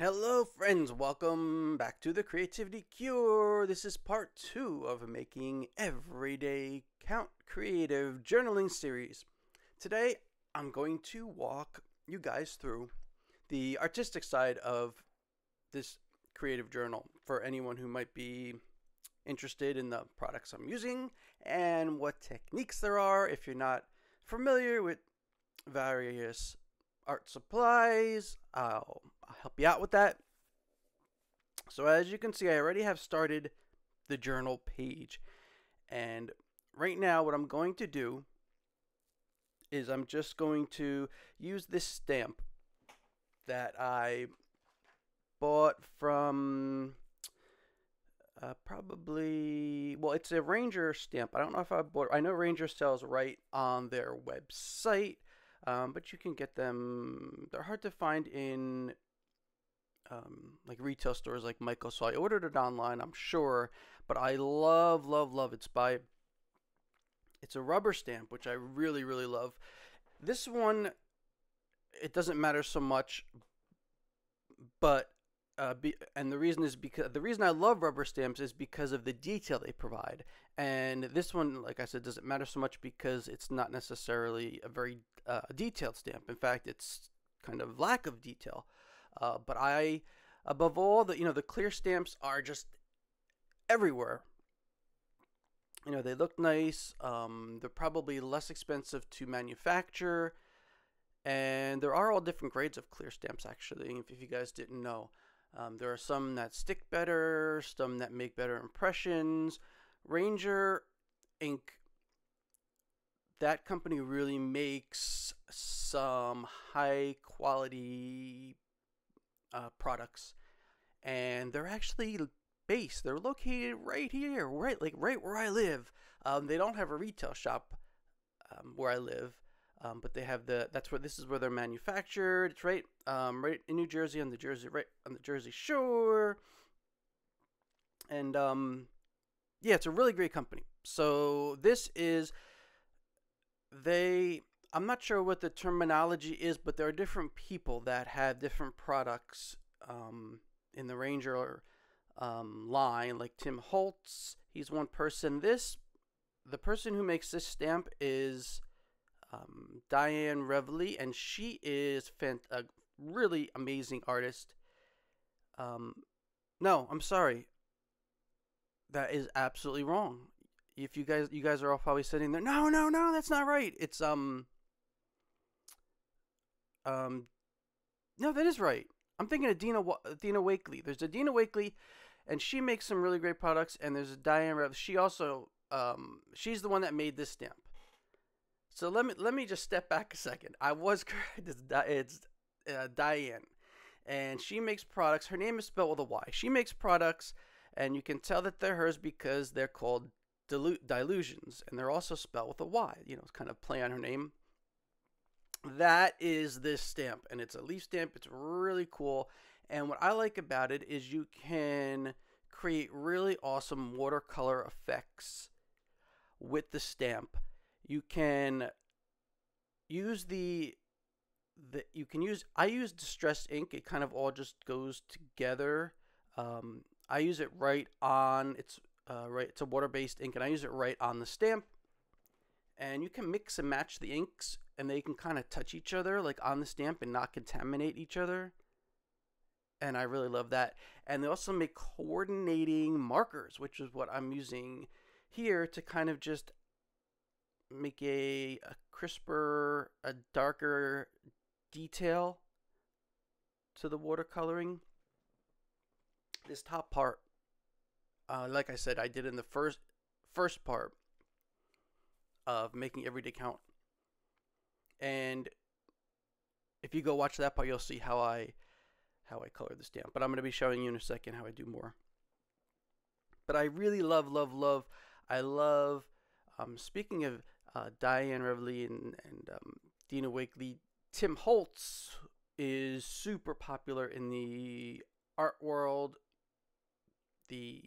Hello, friends. Welcome back to the Creativity Cure. This is part 2 of making everyday count creative journaling series. Today, I'm going to walk you guys through the artistic side of this creative journal for anyone who might be interested in the products I'm using and what techniques there are if you're not familiar with various art supplies. I'll help you out with that. So as you can see, I already have started the journal page. And right now what I'm going to do is I'm just going to use this stamp that I bought from it's a Ranger stamp. I don't know if I bought, I know Ranger sells right on their website. But you can get them. They're hard to find in like retail stores like Michael's. So I ordered it online, I'm sure. But I love, love, love. It's a rubber stamp, which I really, really love. This one, it doesn't matter so much, but and the reason I love rubber stamps is because of the detail they provide. And this one, like I said, doesn't matter so much because it's not necessarily a very detailed stamp. In fact, it's kind of lack of detail. But above all, the clear stamps are just everywhere. They look nice. They're probably less expensive to manufacture, and there are all different grades of clear stamps. Actually, if you guys didn't know. There are some that stick better, some that make better impressions. Ranger ink, that company really makes some high quality products, and they're actually they're located right here, right where I live. They don't have a retail shop where I live. But they have this is where they're manufactured. It's right in New Jersey, right on the Jersey Shore. And yeah, it's a really great company. So I'm not sure what the terminology is, but there are different people that have different products in the Ranger line, like Tim Holtz. He's one person. The person who makes this stamp is Diane Reveley, and she is a really amazing artist. No, I'm sorry. That is absolutely wrong. If you guys are all probably sitting there, no, that's not right. It's no, that is right. I'm thinking of Dina Wakely. There's a Dina Wakely, and she makes some really great products. And there's a Diane Rev. She also she's the one that made this stamp. So let me just step back a second. I was correct. It's Diane, and she makes products. Her name is spelled with a Y. She makes products, and you can tell that they're hers because they're called Dylusions, and they're also spelled with a Y. It's kind of play on her name. That is this stamp, and it's a leaf stamp. It's really cool, and what I like about it is you can create really awesome watercolor effects with the stamp. You can use I use distress ink. It kind of all just goes together. I use it right on, it's a water-based ink, and I use it right on the stamp. And you can mix and match the inks, and they can kind of touch each other, like on the stamp, and not contaminate each other. And I really love that. And they also make coordinating markers, which is what I'm using here to kind of just make a crisper, a darker detail to the watercoloring. This top part, like I said, I did in the first part of making everyday count. And if you go watch that part, you'll see how I color the stamp. But I'm going to be showing you in a second how I do more. But I really love. I love. Speaking of Diane Reveley and Dina Wakely, Tim Holtz is super popular in the art world, the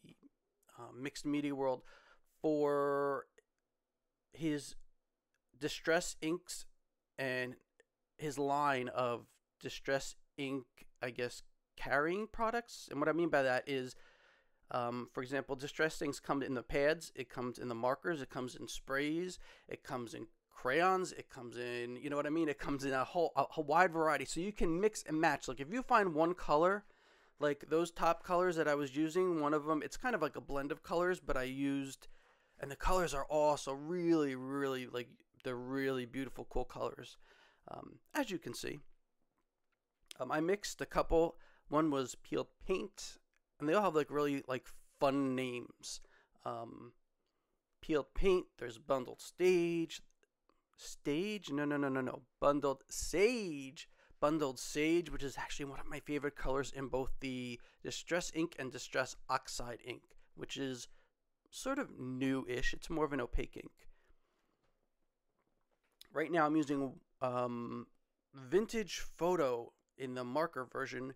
mixed media world, for his distress inks and his line of distress ink, I guess, carrying products. And what I mean by that is, for example, distress inks come in the pads, it comes in the markers, it comes in sprays, it comes in crayons, it comes in, you know what I mean? It comes in a wide variety. So you can mix and match. Like if you find one color, like those top colors that I was using, one of them, it's kind of like a blend of colors, but I used, and the colors are also really, really, like, they're really beautiful, cool colors. As you can see, I mixed a couple. One was peeled paint, and they all have like really like fun names. Peeled paint, there's bundled stage, no, bundled sage. Bundled Sage, which is actually one of my favorite colors in both the Distress ink and Distress Oxide ink, which is sort of new-ish. It's more of an opaque ink. Right now I'm using Vintage Photo in the marker version,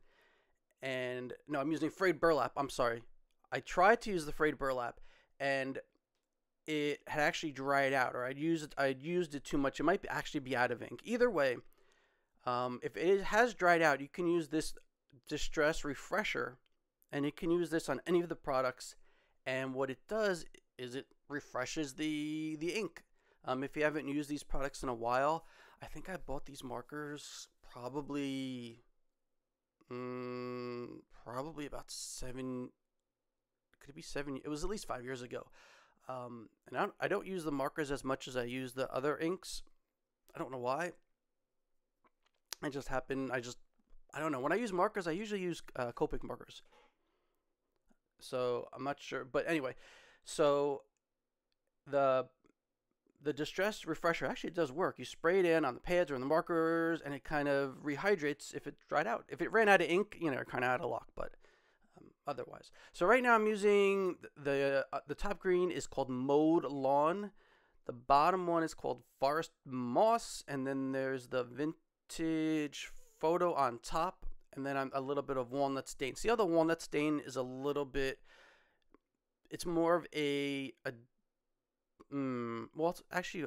and no, I'm using frayed burlap. I'm sorry. I tried to use the frayed burlap, and it had actually dried out, or I'd used it too much. It might actually be out of ink. Either way, if it has dried out, you can use this Distress Refresher, and you can use this on any of the products. And what it does is it refreshes the ink. If you haven't used these products in a while, I think I bought these markers probably about 7. Could it be 7? It was at least 5 years ago. And I don't use the markers as much as I use the other inks. I don't know why. I don't know. When I use markers, I usually use Copic markers. So I'm not sure. But anyway, so the Distress Refresher actually does work. You spray it in on the pads or on the markers, and it kind of rehydrates if it dried out. If it ran out of ink, you know, kind of out of luck, but otherwise. So right now I'm using the top green is called Mowed Lawn. The bottom one is called Forest Moss, and then there's the Vintage Photo on top, and then I'm a little bit of Walnut Stain. See how the Walnut Stain is a little bit, it's more of well, it's actually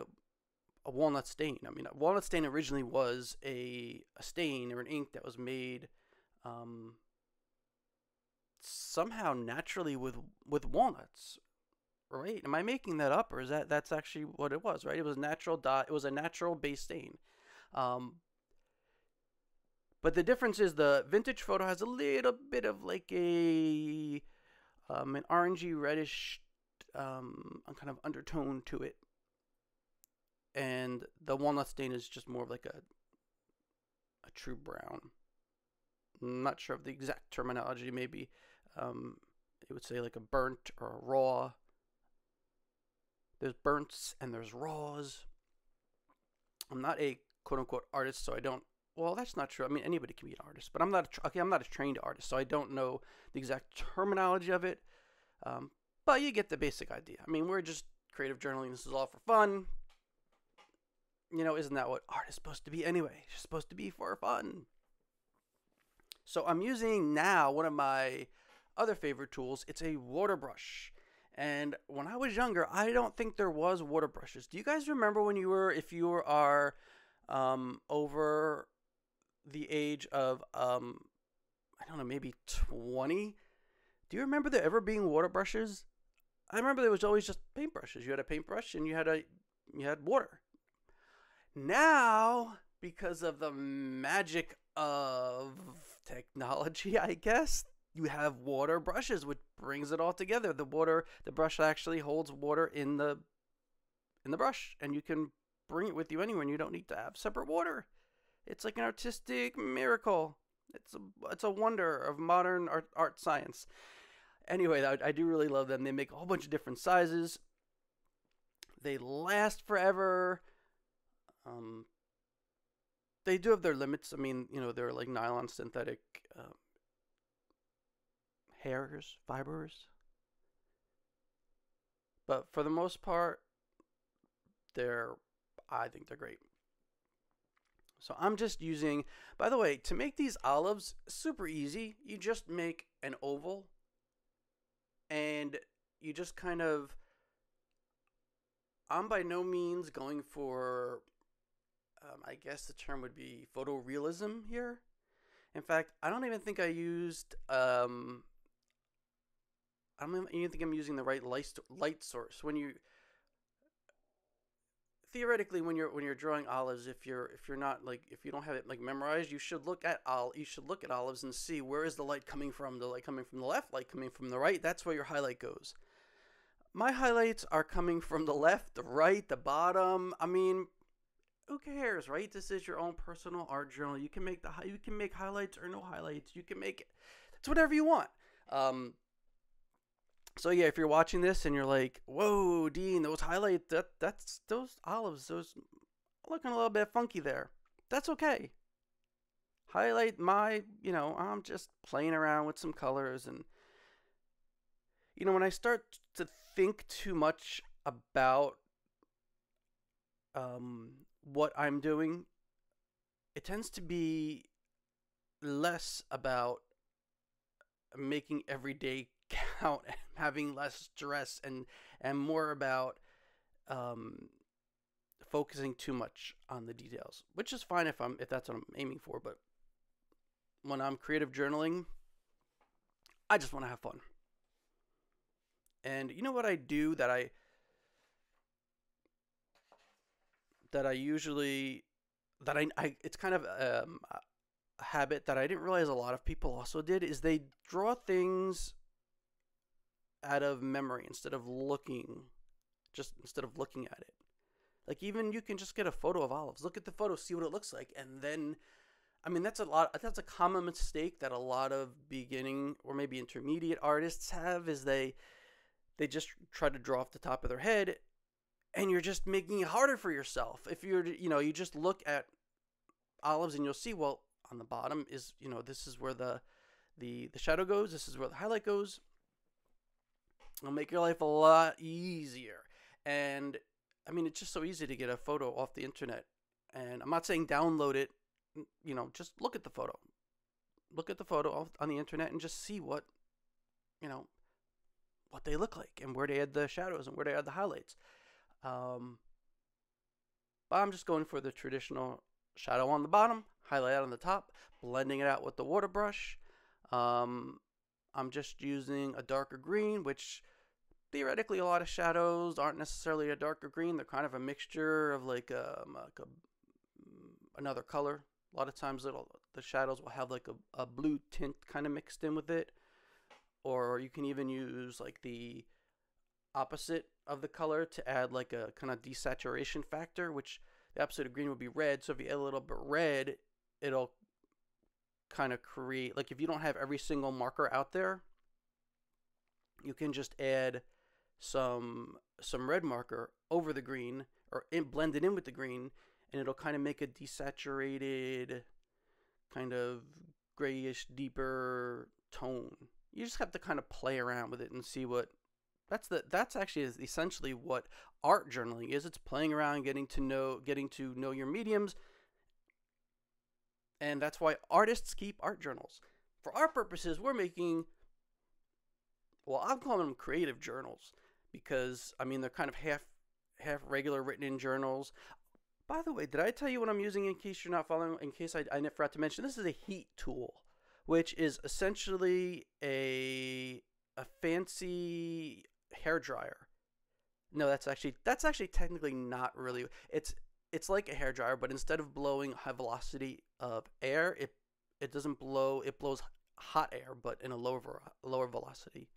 a walnut stain. I mean, a walnut stain originally was a stain or an ink that was made somehow naturally with walnuts, right? Am I making that up, or is that's actually what it was, right? It was natural dye. It was a natural base stain. But the difference is the Vintage Photo has a little bit of like an orangey reddish kind of undertone to it, and the walnut stain is just more of like a true brown. I'm not sure of the exact terminology. Maybe it would say like a burnt or a raw. There's burns and there's raws. I'm not a quote-unquote artist, so I don't. Well, that's not true. I mean, anybody can be an artist, but I'm not. I'm not a trained artist, so I don't know the exact terminology of it. But you get the basic idea. I mean, we're just creative journaling. This is all for fun. You know, isn't that what art is supposed to be anyway? It's supposed to be for fun. So I'm using now one of my other favorite tools. It's a water brush. And when I was younger, I don't think there was water brushes. Do you guys remember when if you are over the age of, I don't know, maybe 20? Do you remember there ever being water brushes? I remember there was always just paintbrushes. You had a paintbrush and you had water. Now, because of the magic of technology, I guess, you have water brushes, which brings it all together. The brush actually holds water in the brush, and you can bring it with you anywhere, and you don't need to have separate water. It's like an artistic miracle. It's a wonder of modern art science. Anyway, I do really love them. They make a whole bunch of different sizes. They last forever. They do have their limits. I mean, you know, they're like nylon synthetic fibers. But for the most part, I think they're great. So I'm just using, by the way, to make these olives, super easy. You just make an oval, and you just kind of, I'm by no means going for, I guess the term would be photorealism here. In fact, I don't even think I used I don't even think I'm using the right light source. When you theoretically when you're drawing olives, if you're not like if you don't have it like memorized, you should look at olives and see where is the light coming from. The light coming from the left, light coming from the right. That's where your highlight goes. My highlights are coming from the left, the right, the bottom. I mean, who cares, right? This is your own personal art journal. You can make highlights or no highlights. You can make it. It's whatever you want. Um, so yeah, if you're watching this and you're like, "Whoa, Dean, those highlights, that's those olives, those looking a little bit funky there." That's okay. Highlight my, I'm just playing around with some colors, and when I start to think too much about what I'm doing, it tends to be less about making every day count and having less stress, and more about um, focusing too much on the details, which is fine if that's what I'm aiming for. But when I'm creative journaling, I just want to have fun. And you know what I do that I usually that I it's kind of a habit that I didn't realize a lot of people also did, is they draw things out of memory instead of looking at it. Like, even you can just get a photo of olives, look at the photo, see what it looks like, and then that's a common mistake that a lot of beginning or maybe intermediate artists have, is they just try to draw off the top of their head, and you're just making it harder for yourself. If you just look at olives and you'll see, well, on the bottom is, this is where the shadow goes, this is where the highlight goes. It'll make your life a lot easier. And I mean, it's just so easy to get a photo off the internet. And I'm not saying download it, just look at the photo. Look at the photo on the internet and just see what they look like, and where they add the shadows and where they add the highlights. But I'm just going for the traditional shadow on the bottom, highlight on the top, blending it out with the water brush. I'm just using a darker green, which theoretically a lot of shadows aren't necessarily a darker green. They're kind of a mixture of another color. A lot of times the shadows will have like a blue tint kind of mixed in with it. Or you can even use like the opposite of the color to add like a kind of desaturation factor, which the opposite of green would be red. So if you add a little bit red, it'll kind of create, like, if you don't have every single marker out there, you can just add some red marker over the green, or blend it in with the green, and it'll kind of make a desaturated, kind of grayish, deeper tone. You just have to kind of play around with it and see what that's actually is essentially what art journaling is. It's playing around, getting to know your mediums. And that's why artists keep art journals. For our purposes, I'm calling them creative journals, because I mean, they're kind of half regular written in journals. By the way, did I tell you what I'm using in case you're not following? In case I forgot to mention, this is a heat tool, which is essentially a fancy hair dryer. No, that's actually technically not really. It's like a hair dryer, but instead of blowing high velocity of air, it doesn't blow. It blows hot air, but in a lower velocity.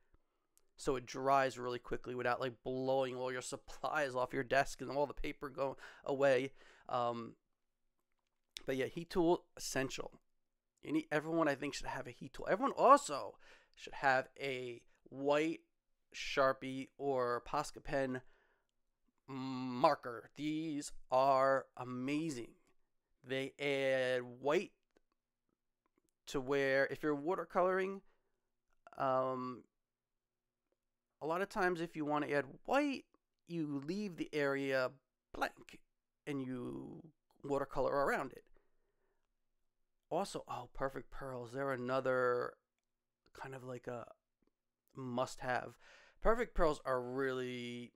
So it dries really quickly without like blowing all your supplies off your desk and all the paper go away. But yeah, heat tool essential. Everyone, I think, should have a heat tool. Everyone also should have a white Sharpie or Posca pen marker. These are amazing. They add white to where, if you're watercoloring, a lot of times if you want to add white, you leave the area blank and you watercolor around it. Also, perfect pearls. They're another kind of like a must-have. Perfect pearls are really,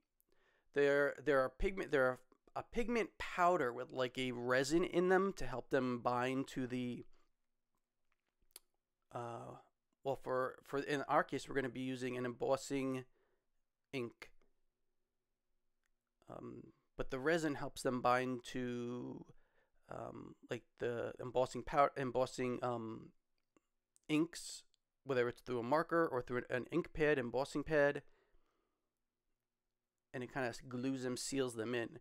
they're a pigment powder with like a resin in them to help them bind to the well, for in our case, we're going to be using an embossing ink. But the resin helps them bind to like the embossing powder, embossing inks, whether it's through a marker or through an ink pad, embossing pad, and it kind of glues them, seals them in.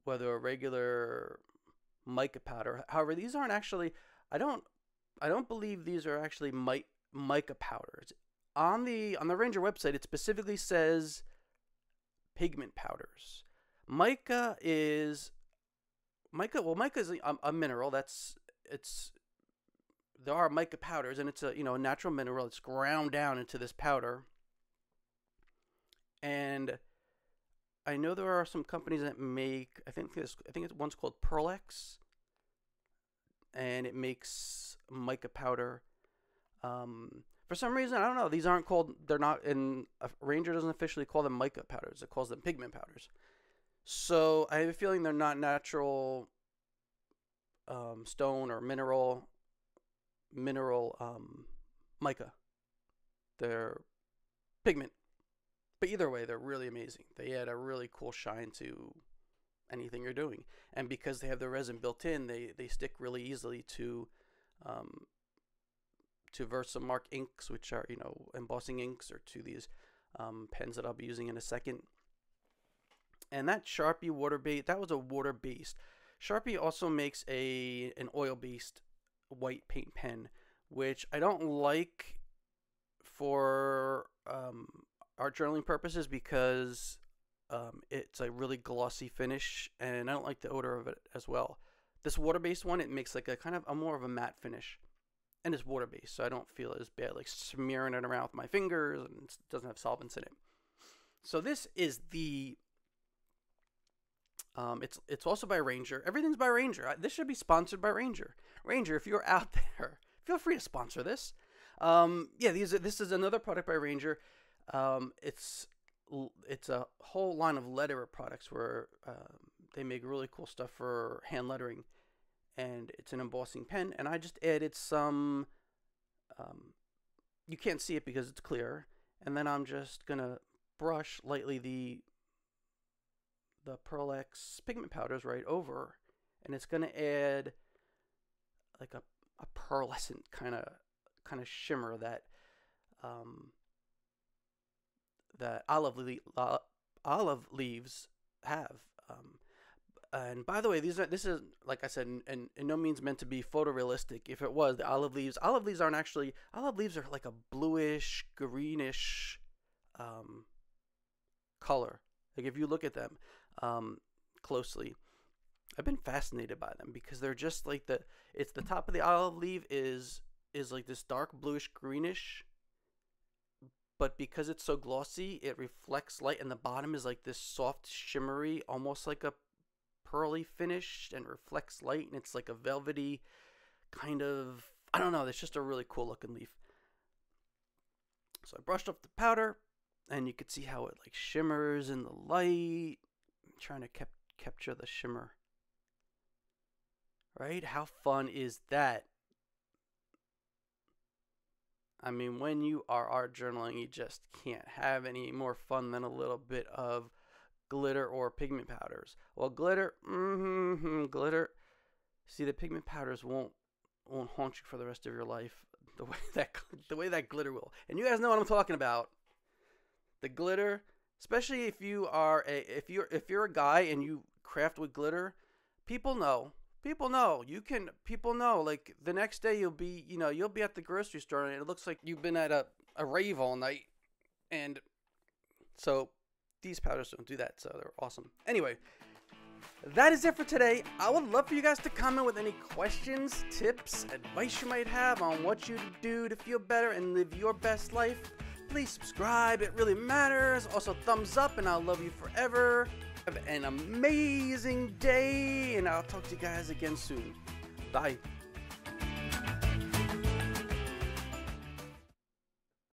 Whether a regular mica powder, however, these aren't actually. I don't believe these are actually mica powders. On the Ranger website, it specifically says pigment powders. Mica is a mineral. There are mica powders, and it's a a natural mineral. It's ground down into this powder. And I know there are some companies that make. I think it's one's called Pearlex, and it makes mica powder. For some reason, I don't know. These aren't called. They're not in. Ranger doesn't officially call them mica powders. It calls them pigment powders. So I have a feeling they're not natural stone or mineral mica. They're pigment. But either way, they're really amazing. They add a really cool shine to anything you're doing. And because they have the resin built in, they stick really easily to Versamark inks, which are, embossing inks, or to these pens that I'll be using in a second. And that Sharpie water-based, that was a water-based. Sharpie also makes an oil-based white paint pen, which I don't like for art journaling purposes because it's a really glossy finish, and I don't like the odor of it as well. This water-based one, it makes like a more of a matte finish, and it's water-based, so I don't feel as bad like smearing it around with my fingers, and it doesn't have solvents in it. So this is the it's also by Ranger. Everything's by Ranger. This should be sponsored by Ranger. Ranger, if you're out there, feel free to sponsor this. This is another product by Ranger. It's a whole line of letterer products where they make really cool stuff for hand lettering, and it's an embossing pen. And I just added some. You can't see it because it's clear, and then I'm just gonna brush lightly the Pearlex pigment powders right over, and it's gonna add like a pearlescent kind of shimmer that that olive leaves have. And by the way, this is like I said, and in no means meant to be photorealistic. If it was, the olive leaves aren't actually. Olive leaves are like a bluish, greenish color. Like if you look at them closely, I've been fascinated by them because they're just like the top of the olive leaf is like this dark bluish greenish, but because it's so glossy, it reflects light, and the bottom is like this soft shimmery, almost like a pearly finish, and reflects light, and it's like a velvety kind of, I don't know, it's just a really cool looking leaf. So I brushed off the powder, and you could see how it like shimmers in the light. I'm trying to capture the shimmer. Right? How fun is that? I mean, when you are art journaling, you just can't have any more fun than a little bit of glitter or pigment powders. Well, glitter. See, the pigment powders won't haunt you for the rest of your life the way that glitter will. And you guys know what I'm talking about. The glitter, especially if you're a guy and you craft with glitter, people know. People know. Like the next day you'll be at the grocery store and it looks like you've been at a rave all night. And so these powders don't do that, so they're awesome. Anyway, that is it for today. I would love for you guys to comment with any questions, tips, advice you might have on what you do to feel better and live your best life. Please subscribe. It really matters. Also, thumbs up, and I'll love you forever. Have an amazing day, and I'll talk to you guys again soon. Bye.